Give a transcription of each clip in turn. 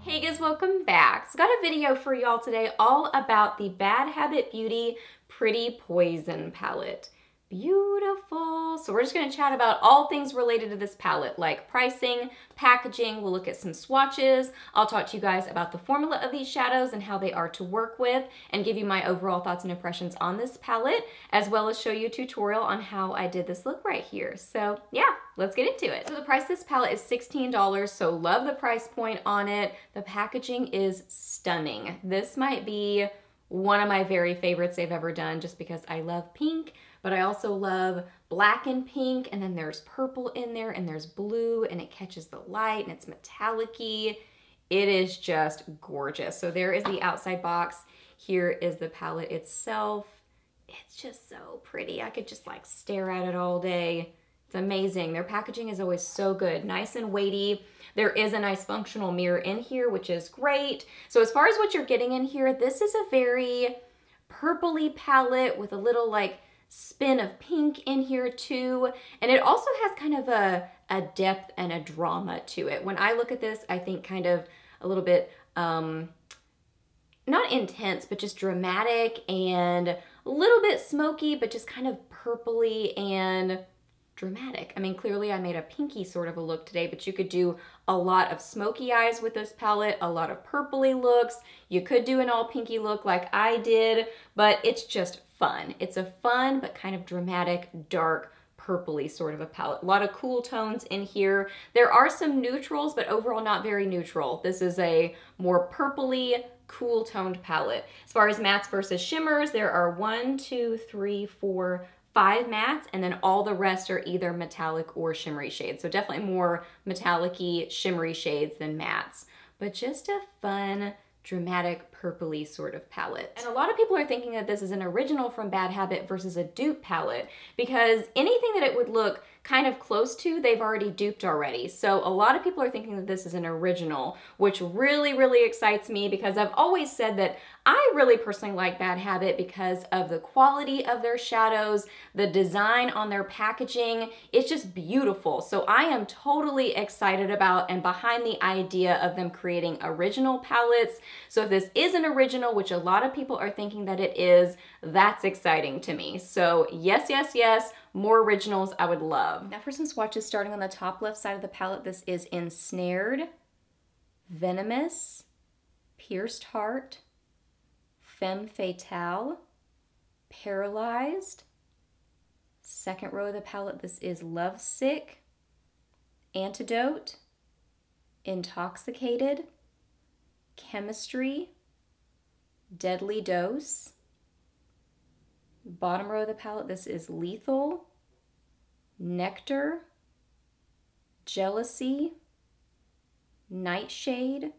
Hey guys, welcome back. So got a video for y'all today all about the Bad Habit Beauty Pretty Poison palette. Beautiful. So we're just going to chat about all things related to this palette, like pricing, packaging. We'll look at some swatches. I'll talk to you guys about the formula of these shadows and how they are to work with, and give you my overall thoughts and impressions on this palette, as well as show you a tutorial on how I did this look right here. So yeah, let's get into it. So the price of this palette is $16, so love the price point on it. The packaging is stunning. This might be one of my very favorites they've ever done, just because I love pink, but I also love black and pink, and then there's purple in there, and there's blue, and it catches the light, and it's metallic-y. It is just gorgeous. So there is the outside box. Here is the palette itself. It's just so pretty. I could just like stare at it all day. It's amazing. Their packaging is always so good, nice and weighty. There is a nice functional mirror in here, which is great. So as far as what you're getting in here, this is a very purpley palette with a little like spin of pink in here too. And it also has kind of a depth and a drama to it. When I look at this, I think kind of a little bit, not intense, but just dramatic and a little bit smoky, but just kind of purpley and dramatic. I mean, clearly I made a pinky sort of a look today, but you could do a lot of smoky eyes with this palette, a lot of purpley looks. You could do an all pinky look like I did, but it's just fun. It's a fun but kind of dramatic, dark, purpley sort of a palette. A lot of cool tones in here. There are some neutrals, but overall not very neutral. This is a more purpley, cool toned palette. As far as mattes versus shimmers, there are 5 mattes, and then all the rest are either metallic or shimmery shades. So definitely more metallic-y, shimmery shades than mattes. But just a fun, dramatic, purpley sort of palette. And a lot of people are thinking that this is an original from Bad Habit versus a dupe palette, because anything that it would look kind of close to, they've already duped already. So a lot of people are thinking that this is an original, which really, really excites me, because I've always said that I really personally like Bad Habit because of the quality of their shadows, the design on their packaging. It's just beautiful. So I am totally excited about and behind the idea of them creating original palettes. So if this is an original, which a lot of people are thinking that it is, that's exciting to me. So yes, yes, yes, more originals I would love. Now for some swatches, starting on the top left side of the palette, this is Ensnared, Venomous, Pierced Heart, Femme Fatale, Paralyzed. Second row of the palette, this is Lovesick, Antidote, Intoxicated, Chemistry, Deadly Dose. Bottom row of the palette, this is Lethal, Nectar, Jealousy, Nightshade,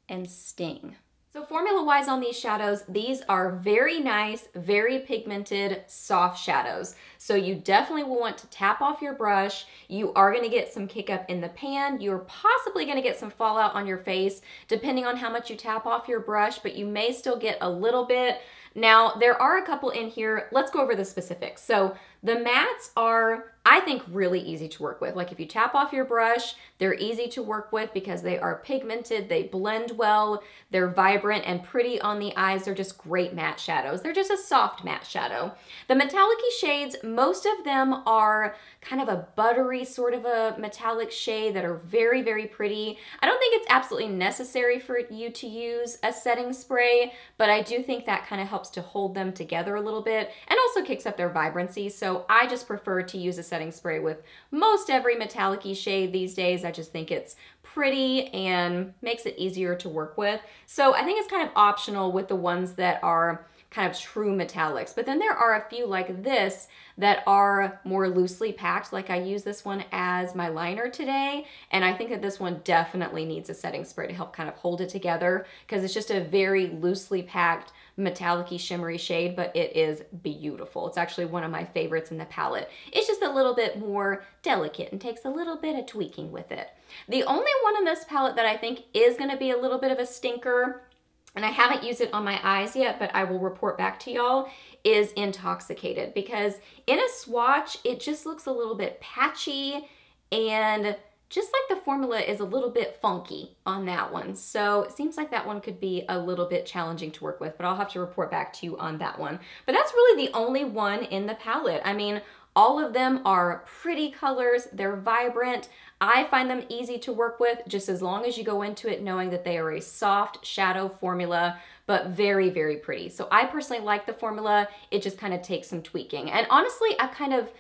and Sting. So formula-wise on these shadows, these are very nice, very pigmented, soft shadows. So you definitely will want to tap off your brush. You are gonna get some kick up in the pan. You're possibly gonna get some fallout on your face, depending on how much you tap off your brush, but you may still get a little bit. Now, there are a couple in here. Let's go over the specifics. So the mattes are, I think, really easy to work with. Like if you tap off your brush, they're easy to work with because they are pigmented, they blend well, they're vibrant and pretty on the eyes. They're just great matte shadows. They're just a soft matte shadow. The metallic-y shades, most of them are kind of a buttery sort of a metallic shade that are very, very pretty. I don't think it's absolutely necessary for you to use a setting spray, but I do think that kind of helps to hold them together a little bit and also kicks up their vibrancy. So I just prefer to use a setting spray with most every metallic-y shade these days. I just think it's pretty and makes it easier to work with. So I think it's kind of optional with the ones that are kind of true metallics. But then there are a few like this that are more loosely packed. Like I use this one as my liner today, and I think that this one definitely needs a setting spray to help kind of hold it together, because it's just a very loosely packed metallic-y shimmery shade, but it is beautiful. It's actually one of my favorites in the palette. It's just a little bit more delicate and takes a little bit of tweaking with it. The only one in this palette that I think is gonna be a little bit of a stinker, and I haven't used it on my eyes yet, but I will report back to y'all, is Intoxicated, because in a swatch, it just looks a little bit patchy and just like the formula is a little bit funky on that one. So it seems like that one could be a little bit challenging to work with, but I'll have to report back to you on that one. But that's really the only one in the palette. I mean, all of them are pretty colors, they're vibrant. I find them easy to work with just as long as you go into it knowing that they are a soft shadow formula, but very, very pretty. So I personally like the formula. It just kind of takes some tweaking. And honestly, I've kind of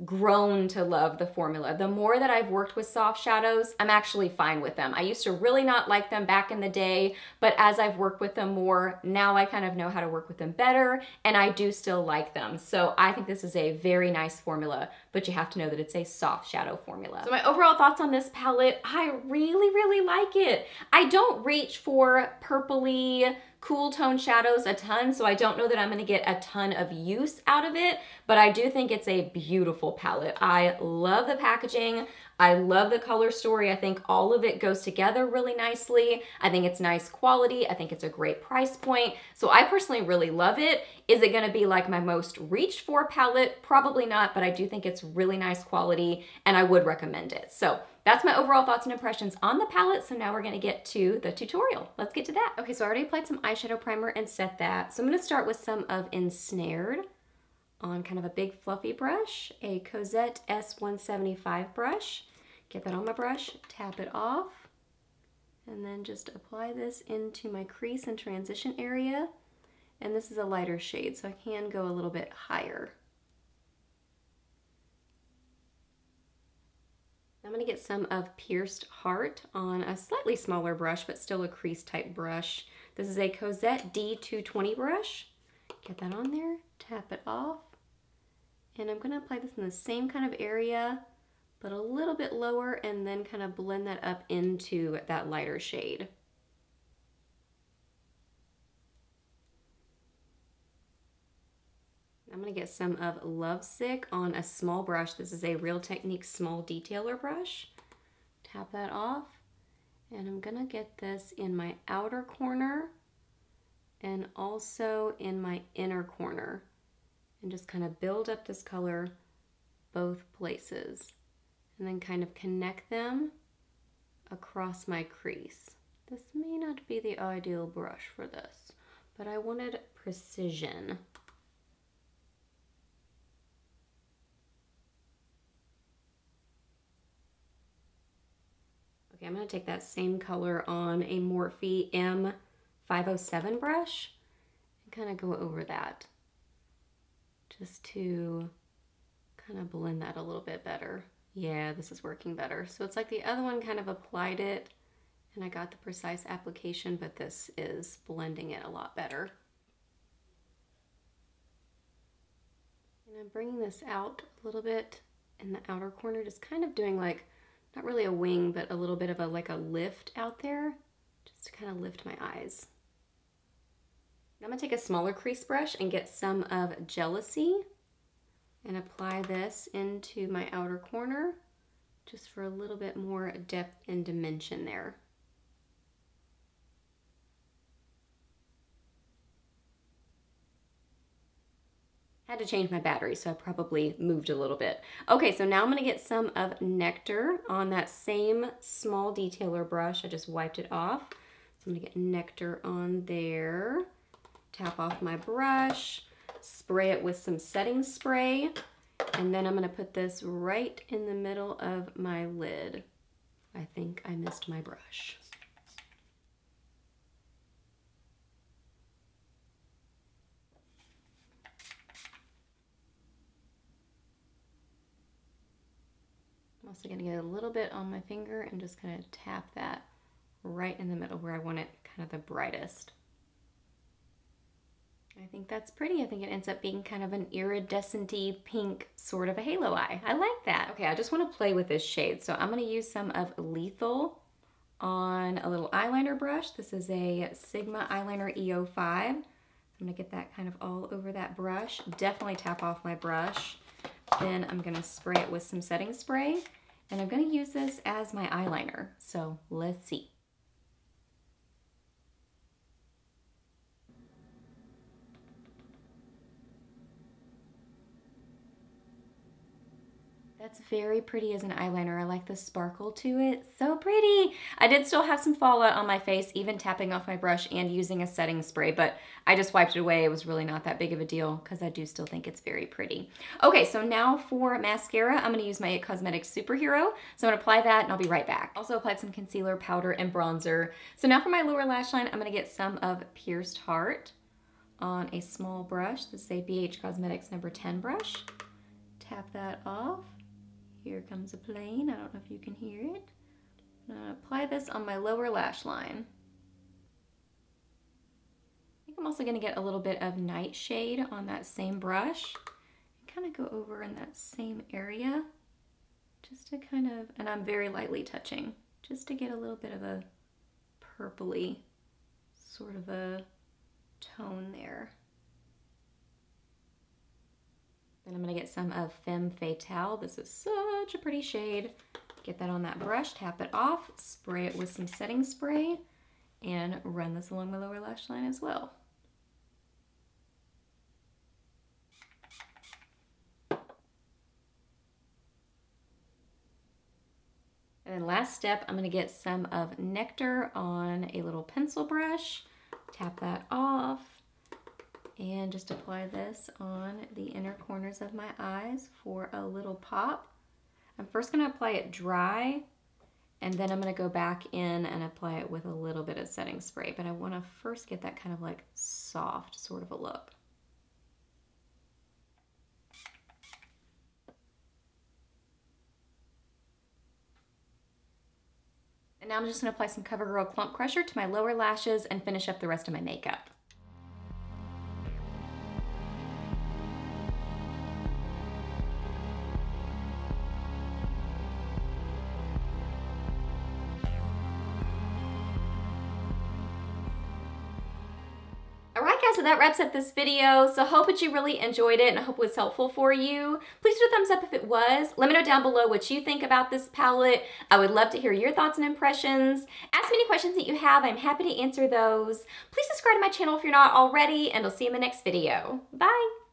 grown to love the formula. The more that I've worked with soft shadows, I'm actually fine with them. I used to really not like them back in the day, but as I've worked with them more, now I kind of know how to work with them better, and I do still like them. So I think this is a very nice formula, but you have to know that it's a soft shadow formula. So my overall thoughts on this palette, I really, really like it. I don't reach for purpley, cool tone shadows a ton, so I don't know that I'm gonna get a ton of use out of it, but I do think it's a beautiful palette. I love the packaging. I love the color story. I think all of it goes together really nicely. I think it's nice quality. I think it's a great price point. So I personally really love it. Is it gonna be like my most reached for palette? Probably not, but I do think it's really nice quality and I would recommend it. So that's my overall thoughts and impressions on the palette. So now we're gonna get to the tutorial. Let's get to that. Okay, so I already applied some eyeshadow primer and set that. So I'm gonna start with some of Ensnared on kind of a big fluffy brush, a Cozette S175 brush. Get that on my brush, tap it off, and then just apply this into my crease and transition area. And this is a lighter shade, so I can go a little bit higher. I'm gonna get some of Pierced Heart on a slightly smaller brush, but still a crease type brush. This is a Cozette D220 brush. Get that on there, tap it off. And I'm gonna apply this in the same kind of area, but a little bit lower, and then kind of blend that up into that lighter shade. I'm gonna get some of Lovesick on a small brush. This is a Real Technique small detailer brush. Tap that off, and I'm gonna get this in my outer corner and also in my inner corner, and just kind of build up this color both places, and then kind of connect them across my crease. This may not be the ideal brush for this, but I wanted precision. Okay, I'm gonna take that same color on a Morphe M507 brush and kind of go over that, just to kind of blend that a little bit better. Yeah, this is working better. So it's like the other one kind of applied it and I got the precise application, but this is blending it a lot better. And I'm bringing this out a little bit in the outer corner, just kind of doing like, not really a wing, but a little bit of a like a lift out there, just to kind of lift my eyes. Now I'm gonna take a smaller crease brush and get some of Jealousy and apply this into my outer corner, just for a little bit more depth and dimension there. Had to change my battery, so I probably moved a little bit. Okay, so now I'm gonna get some of Nectar on that same small detailer brush. I just wiped it off. So I'm gonna get Nectar on there. Tap off my brush, spray it with some setting spray, and then I'm gonna put this right in the middle of my lid. I think I missed my brush. I'm also gonna get a little bit on my finger and just kind of tap that right in the middle where I want it kind of the brightest. I think that's pretty. I think it ends up being kind of an iridescent-y pink sort of a halo eye. I like that. Okay, I just want to play with this shade. So I'm going to use some of Lethal on a little eyeliner brush. This is a Sigma Eyeliner E05. I'm going to get that kind of all over that brush. Definitely tap off my brush. Then I'm going to spray it with some setting spray. And I'm going to use this as my eyeliner. So let's see. it's very pretty as an eyeliner. I like the sparkle to it. So pretty. I did still have some fallout on my face, even tapping off my brush and using a setting spray, but I just wiped it away. It was really not that big of a deal because I do still think it's very pretty. Okay, so now for mascara, I'm going to use my IT Cosmetics Superhero. So I'm going to apply that and I'll be right back. Also applied some concealer, powder, and bronzer. So now for my lower lash line, I'm going to get some of Pierced Heart on a small brush. This is a BH Cosmetics number 10 brush. Tap that off. Here comes a plane. I don't know if you can hear it. I'm going to apply this on my lower lash line. I think I'm also going to get a little bit of Nightshade on that same brush. Kind of go over in that same area. Just to kind of, and I'm very lightly touching, just to get a little bit of a purpley sort of a tone there. Then I'm going to get some of Femme Fatale. This is such a pretty shade. Get that on that brush, tap it off, spray it with some setting spray, and run this along my lower lash line as well. And then last step, I'm going to get some of Nectar on a little pencil brush, tap that off, and just apply this on the inner corners of my eyes for a little pop. I'm first going to apply it dry, and then I'm going to go back in and apply it with a little bit of setting spray, but I want to first get that kind of like soft sort of a look. And now I'm just going to apply some CoverGirl Clump Crusher to my lower lashes and finish up the rest of my makeup. Alright guys, so that wraps up this video. So I hope that you really enjoyed it and I hope it was helpful for you. Please do a thumbs up if it was. Let me know down below what you think about this palette. I would love to hear your thoughts and impressions. Ask me any questions that you have. I'm happy to answer those. Please subscribe to my channel if you're not already, and I'll see you in the next video. Bye!